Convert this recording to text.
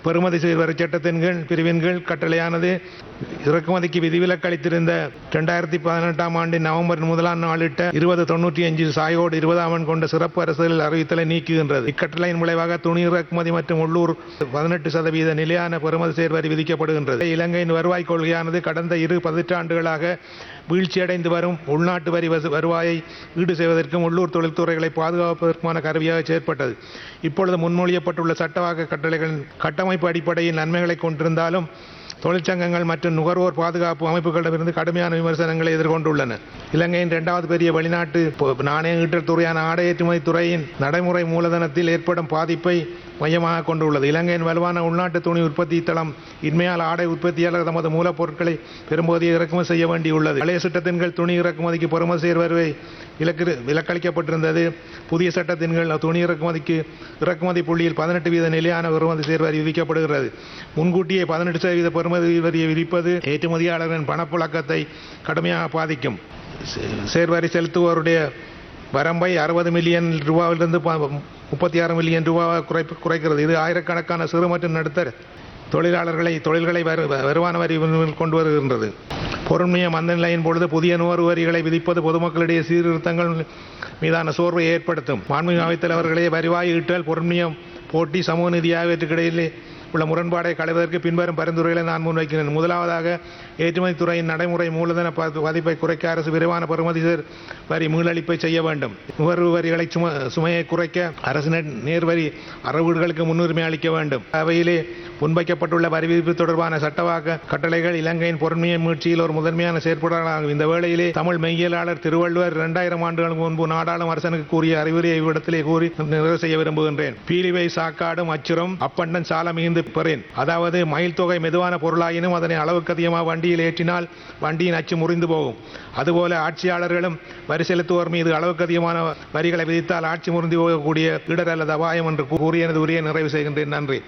பெறுமதி செய்வரி சட்டத்தின் கீழ் பிரிவின் கீழ் கட்டளையானது இறக்குமதிக்கு விதிவிலக்கு அளித்திருந்த 2018 ஆண்டின் நவம்பர் 1 நாளிட்ட 2095 சாயோடு 20 கொண்ட சிறப்பு அரசியல் அறிவித்தலை நீக்குகின்றது. இக்கட்டளையின் விளைவாக துணி இறக்குமதி மற்றும் உள்ளூர் 18% நிலையான பெறுமதி சேர்வரி விதிக்கப்படுகின்றது. இலங்கையின் வருவாய் கொள்கையானது கடந்த 2 பத்தாண்டுகளாக வீழ்ச்சியடைந்து வரும் உள்நாட்டு வரி வருவாயை ஈடு செய்வதற்கும் உள்ளூர் தொழில்துறைகளை பாதுகாப்பதற்குமான கருவியாக செயற்பட்டது. இப்பொழுது முன்மொழியப்பட்டுள்ள சட்டவாக்க கட்டளைகளின் கட்டமைப்பு அடிப்படையில் நன்மைகளை கொண்டிருந்தாலும் தொழிற்சங்கங்கள் மற்றும் நுகர்வோர் பாதுகாப்பு அமைப்புகளிடமிருந்து கடுமையான விமர்சனங்களை எதிர்கொண்டுள்ளன. இலங்கையின் 2வது பெரிய வெளிநாட்டு நாணய ஈட்டல் துறையான ஆடை ஏற்றுமதி துறையின் நடைமுறை மூலதனத்தில் ஏற்படும் பாதிப்பை மையமாக கொண்டுள்ளது. இலங்கையின் வலுவான உள்நாட்டு துணி உற்பத்தி தளம் இன்மையால் ஆடை உற்பத்தியாளர் தமது மூலப்பொருட்களை பெரும்போது இறக்குமதி செய்ய வேண்டியுள்ளது. பழைய சட்டத்தின் கீழ் துணி இறக்குமதிக்கு பெறுமதி சேர்வரை விலக்களிக்கப்பட்டிருந்தது. புதிய சட்டத்தின் கீழ் துணி இறக்குமதிக்கு இறக்குமதி புள்ளியில் 18% நிலையான பெறுமதி சேர்வரி விதிக்கப்படுகிறது. முன்கூட்டியே 18% பெறுமதி வரியை விதிப்பது ஏற்றுமதியாளர்களின் பணப்புழக்கத்தை கடுமையாக பாதிக்கும். சேர்வரி செலுத்துவோருடைய வரம்பை 60 மில்லியன் ரூபாவிலிருந்து 36 மில்லியன் ரூபாய் குறைக்கிறது. இது ஆயிரக்கணக்கான சிறு மற்றும் நடுத்தர தொழில்களை வருமான வரி கொண்டு வருகின்றது. பொருண்மைய மந்த நிலையின் பொழுது புதிய நுகர்வு வரிகளை விதிப்பது பொதுமக்களிடையே சீர்திருத்தங்கள் மீதான சோர்வை ஏற்படுத்தும். மாண்புமிகு அவைத்தலைவர்களே, வருவாய் ஈட்டல், பொருண்மையம், போட்டி, சமூக நீதி ஆகியவற்றுக்கிடையிலே உள்ள முரண்பாடை களைவதற்கு பின்வரும் பரிந்துரைகளை நான் முன்வைக்கிறேன். முதலாவதாக, ஏற்றுமதி துறையின் நடைமுறை மூலதன பாதிப்பை குறைக்க அரசு விரைவான பெறுமதி வரி மீளளிப்பை செய்ய வேண்டும். நுகர்வு வரிகளை சுமையை குறைக்க அரசு நேர்வரி அறவீடுகளுக்கு முன்னுரிமை அளிக்க வேண்டும். அவையிலே முன்வைக்கப்பட்டுள்ள வரி விதிப்பு தொடர்பான சட்டவாக்க கட்டளைகள் இலங்கையின் பொருண்மையை மீட்சியில் ஒரு முதன்மையான செயற்பாடாகும். இந்த வேளையிலே தமிழ் மெய்யியலாளர் திருவள்ளுவர் 2000 ஆண்டுகளுக்கு முன்பு நாடாளும் அரசனுக்கு கூறிய அறிவுரையை இவ்விடத்திலே கூறி நிறைவு செய்ய விரும்புகின்றேன். பீலிவை சாக்காடும் அச்சுரம் அப்பண்டன் சால மிகுந்து பெறேன். அதாவது, மயில் தொகை மெதுவான பொருளாயினும் அதனை அளவுக்கு அதிகமாக வண்டியில் ஏற்றினால் வண்டியின் அச்சு முறிந்து போகும். அதுபோல ஆட்சியாளர்களும் வரி செலுத்துவோர் மீது அளவுக்கு அதிகமான வரிகளை விதித்தால் ஆட்சி முறிந்து போகக்கூடிய இடர் அல்லது அபாயம் என்று கூறி எனது உரையை நிறைவு செய்கின்றேன். நன்றி.